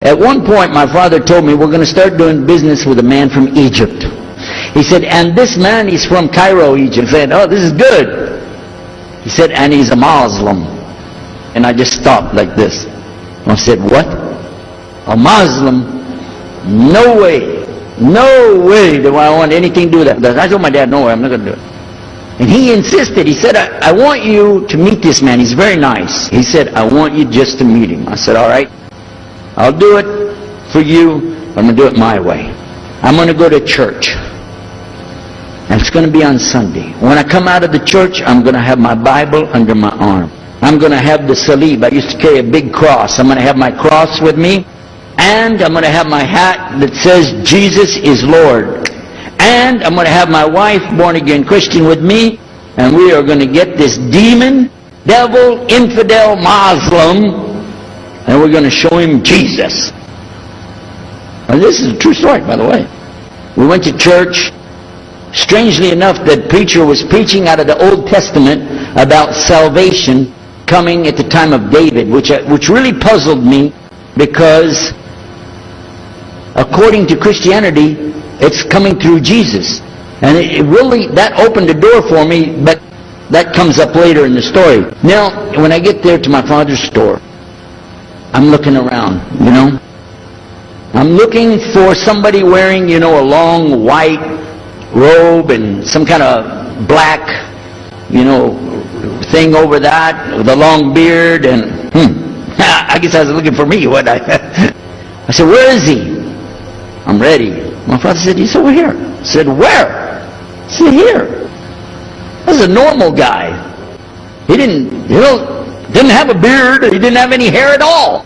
At one point, my father told me, we're going to start doing business with a man from Egypt. He said, and this man, he's from Cairo, Egypt. I said, oh, this is good. He said, and he's a Muslim. And I just stopped like this. I said, what? A Muslim? No way. No way do I want anything to do with that. I told my dad, no way, I'm not going to do it. And he insisted. He said, I want you to meet this man. He's very nice. He said, I want you just to meet him. I said, all right. I'll do it for you, but I'm going to do it my way. I'm going to go to church. And it's going to be on Sunday. When I come out of the church, I'm going to have my Bible under my arm. I'm going to have the salib. I used to carry a big cross. I'm going to have my cross with me. And I'm going to have my hat that says, Jesus is Lord. And I'm going to have my wife, born again Christian, with me. And we are going to get this demon, devil, infidel, Muslim, and we're going to show him Jesus. And this is a true story, by the way. We went to church. Strangely enough, the preacher was preaching out of the Old Testament about salvation coming at the time of David, which really puzzled me, because according to Christianity, it's coming through Jesus. And it really, that opened the door for me, but that comes up later in the story. Now, when I get there to my father's store, I'm looking around, you know. I'm looking for somebody wearing, you know, a long white robe and some kind of black, you know, thing over that, with a long beard, and I guess I was looking for me, what I said, where is he? I'm ready. My father said, he's over here. I said, where? I said, here. This is a normal guy. He didn't have a beard. He didn't have any hair at all.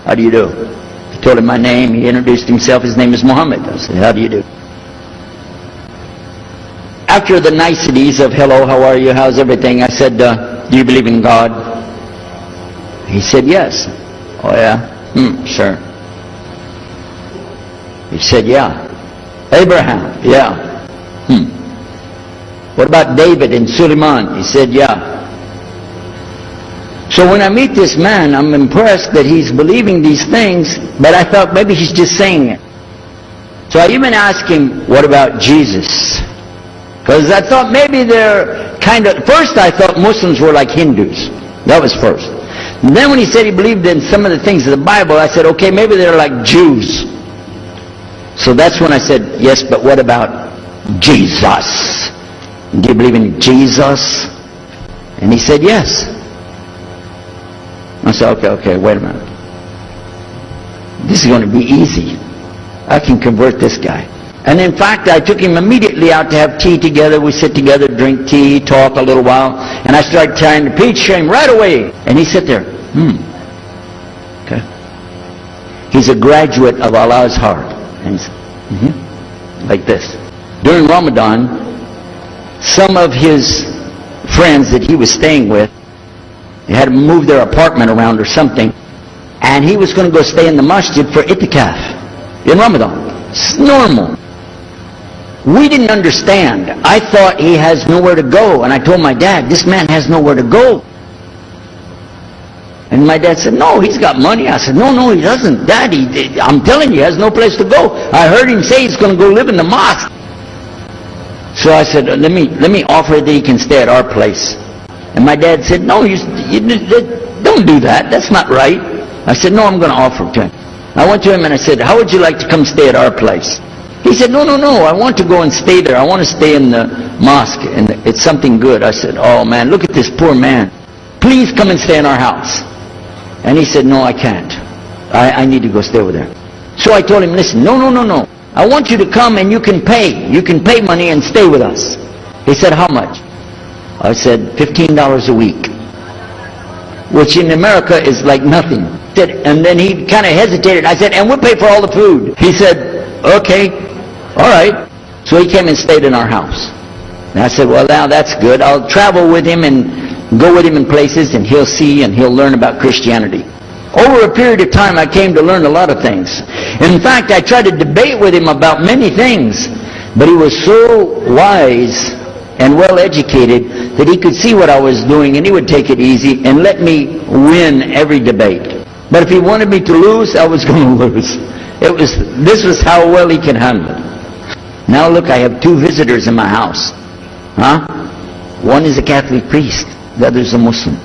How do you do? I told him my name. He introduced himself. His name is Muhammad. I said, how do you do? After the niceties of hello, how are you, how's everything, I said, do you believe in God? He said, yes. Oh yeah? Sure. He said, yeah. Abraham? Yeah. What about David and Suleiman? He said, yeah. So when I meet this man, I'm impressed that he's believing these things, but I thought maybe he's just saying it. So I even asked him, what about Jesus? Because I thought maybe they're kind of, first I thought Muslims were like Hindus. That was first. And then when he said he believed in some of the things of the Bible, I said, okay, maybe they're like Jews. So that's when I said, yes, but what about Jesus? Do you believe in Jesus? And he said, yes. I said, okay, wait a minute. This is going to be easy. I can convert this guy. And in fact, I took him immediately out to have tea together. We sit together, drink tea, talk a little while. And I started trying to preach to him right away. And he sat there. Okay. He's a graduate of Allah's heart. And he's like this. During Ramadan, some of his friends that he was staying with, they had to move their apartment around or something. And he was going to go stay in the masjid for itikaf in Ramadan. It's normal. We didn't understand. I thought he has nowhere to go. And I told my dad, this man has nowhere to go. And my dad said, no, he's got money. I said, no, he doesn't. Dad, I'm telling you, he has no place to go. I heard him say he's going to go live in the mosque. So I said, let me offer that he can stay at our place. And my dad said, no, you don't do that. That's not right. I said, no, I'm going to offer it to him. I went to him and I said, how would you like to come stay at our place? He said, no, I want to go and stay there. I want to stay in the mosque, and it's something good. I said, oh man, look at this poor man. Please come and stay in our house. And he said, no, I can't. I need to go stay over there. So I told him, listen, no. I want you to come and you can pay. You can pay money and stay with us. He said, how much? I said, $15 a week. Which in America is like nothing. And then he kind of hesitated. I said, and we'll pay for all the food. He said, okay, all right. So he came and stayed in our house. And I said, well, now that's good. I'll travel with him and go with him in places, and he'll see and he'll learn about Christianity. Over a period of time, I came to learn a lot of things. In fact, I tried to debate with him about many things, but he was so wise and well educated that he could see what I was doing and he would take it easy and let me win every debate. But if he wanted me to lose, I was going to lose. This was how well he could handle it. Now look, I have 2 visitors in my house. One is a Catholic priest, the other is a Muslim.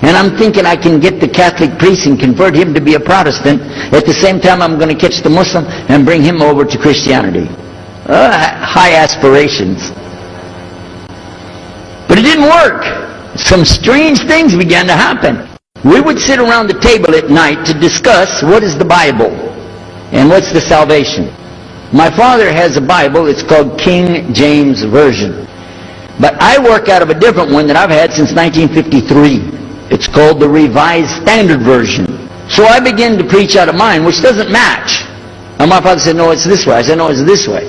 And I'm thinking I can get the Catholic priest and convert him to be a Protestant. At the same time, I'm going to catch the Muslim and bring him over to Christianity. High aspirations. But it didn't work. Some strange things began to happen. We would sit around the table at night to discuss what is the Bible and what's the salvation. My father has a Bible, it's called King James Version. But I work out of a different one that I've had since 1953. It's called the Revised Standard Version. So I began to preach out of mine, which doesn't match. And my father said, no, it's this way. I said, no, it's this way.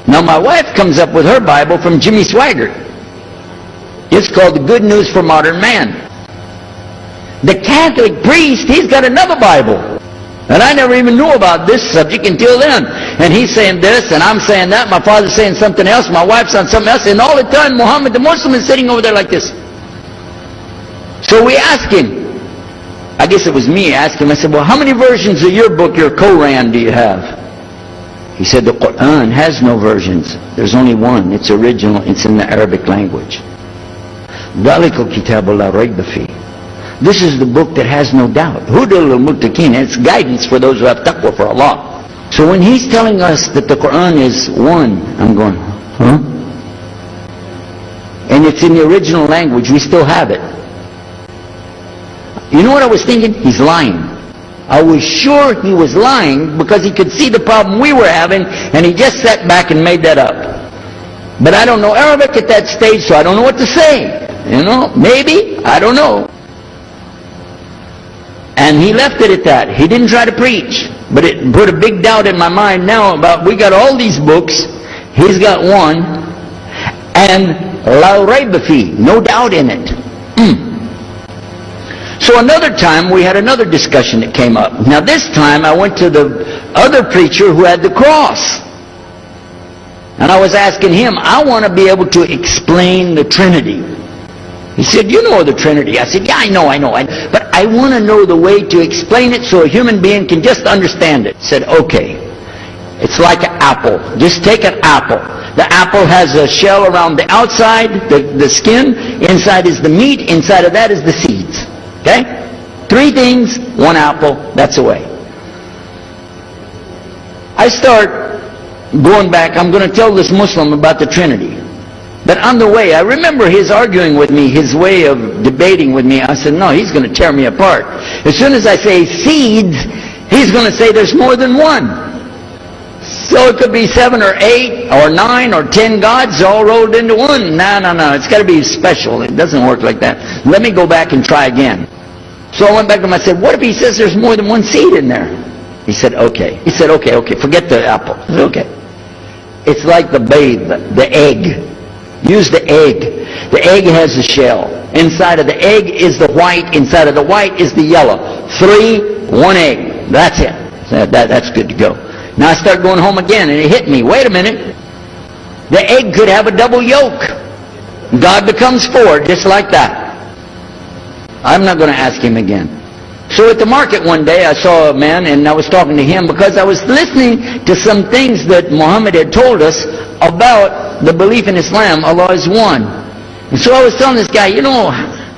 Now my wife comes up with her Bible from Jimmy Swaggart. It's called the Good News for Modern Man. The Catholic priest, he's got another Bible. And I never even knew about this subject until then. And he's saying this, and I'm saying that. My father's saying something else. My wife's on something else. And all the time, Muhammad the Muslim is sitting over there like this. So we asked him. I guess it was me asking him. I said, well, how many versions of your book, your Quran, do you have? He said, the Quran has no versions. There's only one. It's original. It's in the Arabic language. ذَلِكَ الْكِتَابُ لَا رَيْبَ فِيهِ. This is the book that has no doubt. Hudal al-Muttaqin. It's guidance for those who have taqwa for Allah. So when he's telling us that the Quran is one, I'm going, huh? And it's in the original language. We still have it. You know what I was thinking? He's lying. I was sure he was lying because he could see the problem we were having, and he just sat back and made that up. But I don't know Arabic at that stage, so I don't know what to say. You know, maybe, I don't know. And he left it at that. He didn't try to preach. But it put a big doubt in my mind now about, we got all these books, he's got one, and la rayba fi, no doubt in it. So another time we had another discussion that came up. Now this time I went to the other preacher who had the cross. And I was asking him, I want to be able to explain the Trinity. He said, you know the Trinity. I said, yeah, I know. But I want to know the way to explain it so a human being can just understand it. He said, okay. It's like an apple. Just take an apple. The apple has a shell around the outside, the skin. Inside is the meat. Inside of that is the seeds. Okay? 3 things, 1 apple. That's the way. I start going back. I'm going to tell this Muslim about the Trinity. But on the way, I remember his arguing with me, his way of debating with me. I said, no, he's going to tear me apart. As soon as I say seeds, he's going to say there's more than one. So it could be 7 or 8 or 9 or 10 gods all rolled into one. No. It's got to be special. It doesn't work like that. Let me go back and try again. So I went back to him. I said, what if he says there's more than one seed in there? He said, okay. He said, okay. Forget the apple. I said, okay. It's like the babe, the egg. Use the egg. The egg has a shell. Inside of the egg is the white. Inside of the white is the yellow. 3, 1 egg. That's it. That's good to go. Now I start going home again, and it hit me. Wait a minute. The egg could have a double yolk. God becomes 4, just like that. I'm not going to ask him again. So at the market one day, I saw a man, and I was talking to him because I was listening to some things that Muhammad had told us about the belief in Islam, Allah is one. And so I was telling this guy, you know,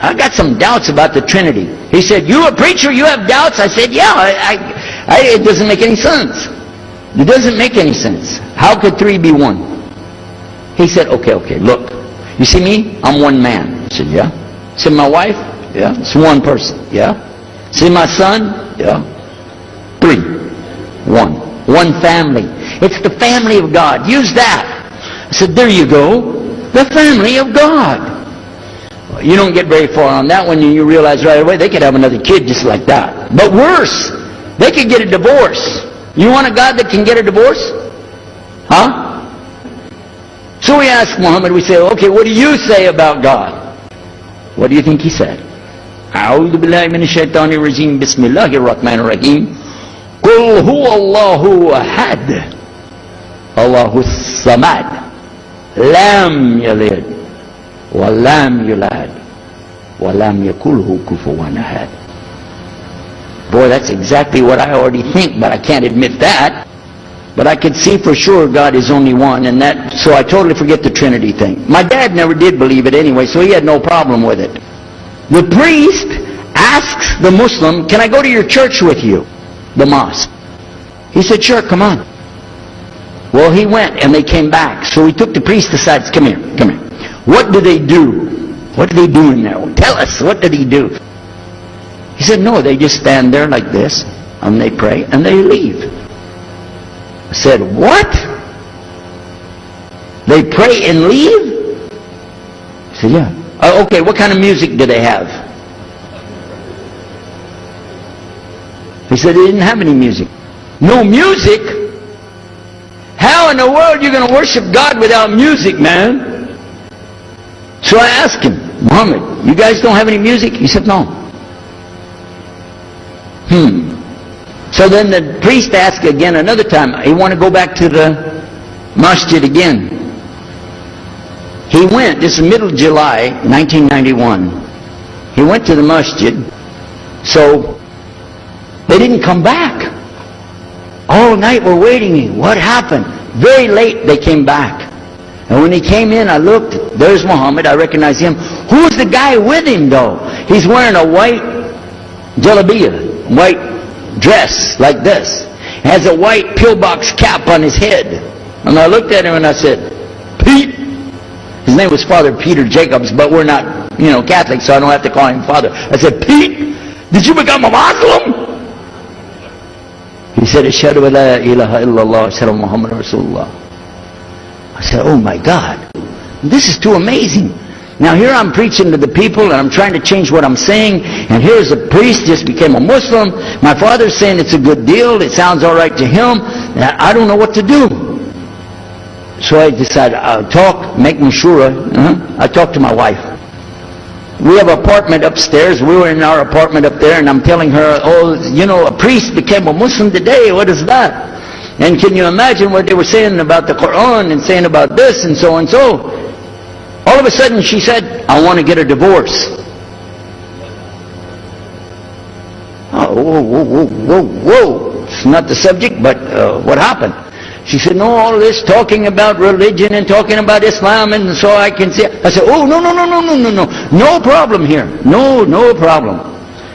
I got some doubts about the Trinity. He said, you a preacher, you have doubts? I said, yeah, it doesn't make any sense. It doesn't make any sense. How could 3 be 1? He said, okay, look. You see me? I'm one man. I said, yeah. See my wife? Yeah. It's one person. Yeah. See my son? Yeah. 3. 1. One family. It's the family of God. Use that. I said, there you go. The family of God. Well, you don't get very far on that one, and you realize right away they could have another kid just like that. But worse, they could get a divorce. You want a God that can get a divorce? Huh? So we ask Muhammad, we say, okay, what do you say about God? What do you think he said? أعوذ بالله من الشيطان الرجيم بسم الله الرحمن الرحيم قل هو الله أحد الله الصمد لم يلد ولم يولد ولم يكن له كفوا أحد. Boy, that's exactly what I already think, but I can't admit that. But I could see for sure God is only one, and that, so I totally forget the Trinity thing. My dad never did believe it anyway, so he had no problem with it. The priest asks the Muslim, can I go to your church with you? The mosque. He said, sure, come on. Well, he went, and they came back. So he took the priest aside, come here, come here. What do they do? What do they do in there? Tell us, what did he do? He said, no, they just stand there like this, and they pray, and they leave. I said, what? They pray and leave? I said, yeah. Okay, what kind of music do they have? He said they didn't have any music. No music? How in the world are you going to worship God without music, man? So I asked him, Muhammad, you guys don't have any music? He said, no. So then the priest asked again another time. He wanted to go back to the masjid again. He went, this is middle of July, 1991. He went to the masjid. So they didn't come back. All night we're waiting. What happened? Very late they came back. And when he came in, I looked. There's Muhammad. I recognize him. Who's the guy with him though? He's wearing a white jalabiyah, white dress like this. Has a white pillbox cap on his head. And I looked at him and I said, Pete. His name was Father Peter Jacobs, but we're not, Catholic, so I don't have to call him Father. I said, Pete, did you become a Muslim? He said, اشهر ولا اله الا الله اشهر محمد رسول الله. I said, oh my God, this is too amazing. Now here I'm preaching to the people and I'm trying to change what I'm saying, and here's a priest just became a Muslim. My father's saying it's a good deal, it sounds all right to him. I don't know what to do. So I decided I'll talk, make mashura. I talked to my wife. We have an apartment upstairs. We were in our apartment up there, and I'm telling her, a priest became a Muslim today. What is that? And can you imagine what they were saying about the Quran and saying about this and so and so? All of a sudden she said, I want to get a divorce. Whoa. It's not the subject, but what happened? She said, no, all this talking about religion and talking about Islam, and so I can see. I said, oh, no. No problem here. No problem.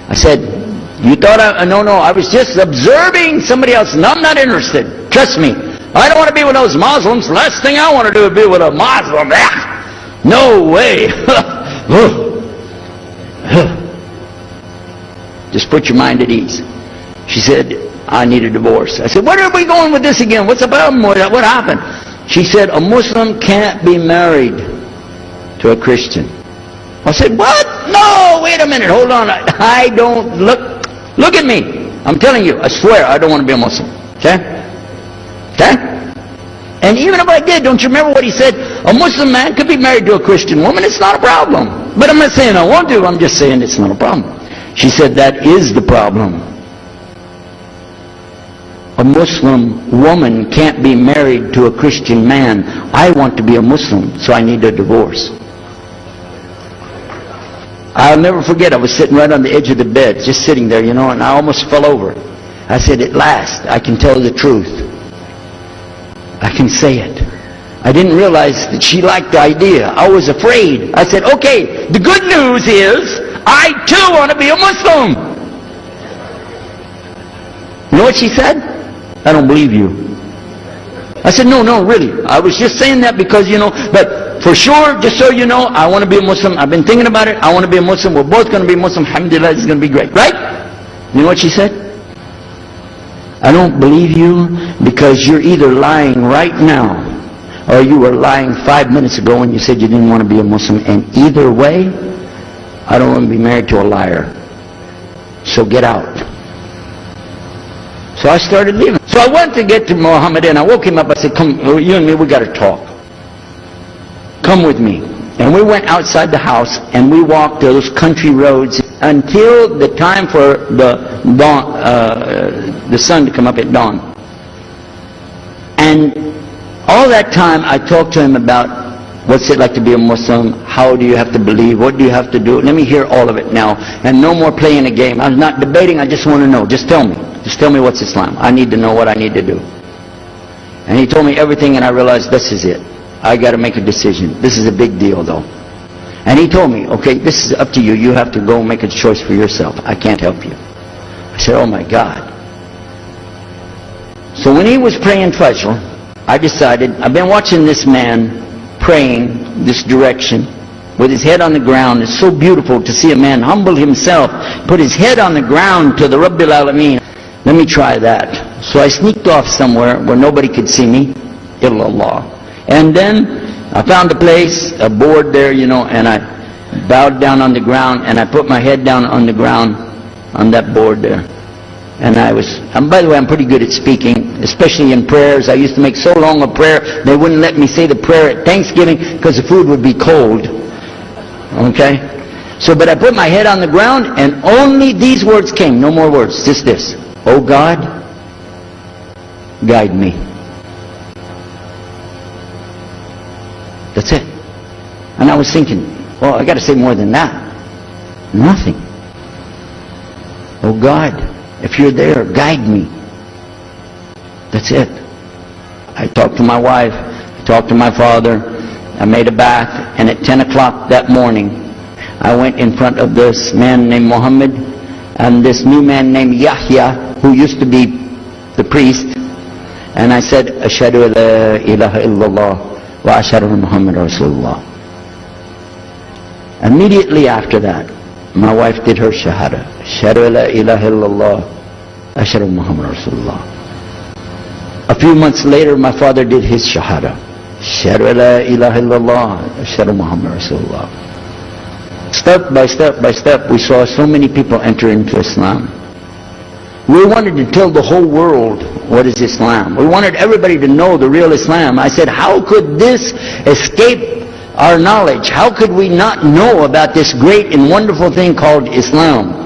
I said, you thought no, I was just observing somebody else. No, I'm not interested. Trust me. I don't want to be with those Muslims. Last thing I want to do is be with a Muslim. No way. Just put your mind at ease. She said, I need a divorce. I said, where are we going with this again? What's the problem? What happened? She said, a Muslim can't be married to a Christian. I said, what? No, wait a minute, hold on. I don't, look at me. I'm telling you, I swear, I don't want to be a Muslim. Okay? And even if I did, don't you remember what he said? A Muslim man could be married to a Christian woman, it's not a problem. But I'm not saying I want to, I'm just saying it's not a problem. She said, that is the problem. A Muslim woman can't be married to a Christian man. I want to be a Muslim, so I need a divorce. I'll never forget, I was sitting right on the edge of the bed, just sitting there, and I almost fell over. I said, at last, I can tell the truth. I can say it. I didn't realize that she liked the idea. I was afraid. I said, okay, the good news is, I too want to be a Muslim. You know what she said? I don't believe you. I said, no, really. I was just saying that because, but for sure, just so you know, I want to be a Muslim. I've been thinking about it. I want to be a Muslim. We're both going to be Muslim. Alhamdulillah, this is going to be great. Right? You know what she said? I don't believe you because you're either lying right now or you were lying 5 minutes ago when you said you didn't want to be a Muslim. And either way, I don't want to be married to a liar. So get out. So I started leaving. So I went to get to Muhammad and I woke him up. I said, come, you and me, we got to talk. Come with me. And we went outside the house and we walked those country roads until the time for the dawn, the sun to come up at dawn. And all that time I talked to him about What's it like to be a Muslim? How do you have to believe? What do you have to do? Let me hear all of it now. And no more playing a game. I'm not debating. I just want to know. Just tell me. Just tell me what's Islam. I need to know what I need to do. And he told me everything, and I realized this is it. I got to make a decision. This is a big deal, though. And he told me, okay, this is up to you. You have to go make a choice for yourself. I can't help you. I said, oh my God. So when he was praying Fajr, I decided, I've been watching this man praying this direction with his head on the ground. It's so beautiful to see a man humble himself, put his head on the ground to the Rabbil Alameen. Let me try that. So I sneaked off somewhere where nobody could see me, illallah. And then I found a place, a board there, you know, and I bowed down on the ground and I put my head down on the ground on that board there. And by the way, I'm pretty good at speaking, especially in prayers. I used to make so long a prayer, they wouldn't let me say the prayer at Thanksgiving because the food would be cold. Okay? So, but I put my head on the ground and only these words came, no more words, just this. Oh God, guide me. That's it. And I was thinking, well, I got to say more than that. Nothing. Oh God, if you're there, guide me. That's it. I talked to my wife, I talked to my father, I made a bath, and at 10 o'clock that morning, I went in front of this man named Muhammad and this new man named Yahya, who used to be the priest, and I said, Ashhadu la ilaha illallah wa ashhadu Muhammad Rasulullah. Immediately after that, my wife did her shahada. Ashhadu la ilaha illallah, ashhadu Muhammad Rasulullah. A few months later, my father did his shahada. Ashhadu la ilaha illallah, ashhadu Muhammad Rasulullah. Step by step by step, we saw so many people enter into Islam. We wanted to tell the whole world what is Islam. We wanted everybody to know the real Islam. I said, how could this escape our knowledge? How could we not know about this great and wonderful thing called Islam?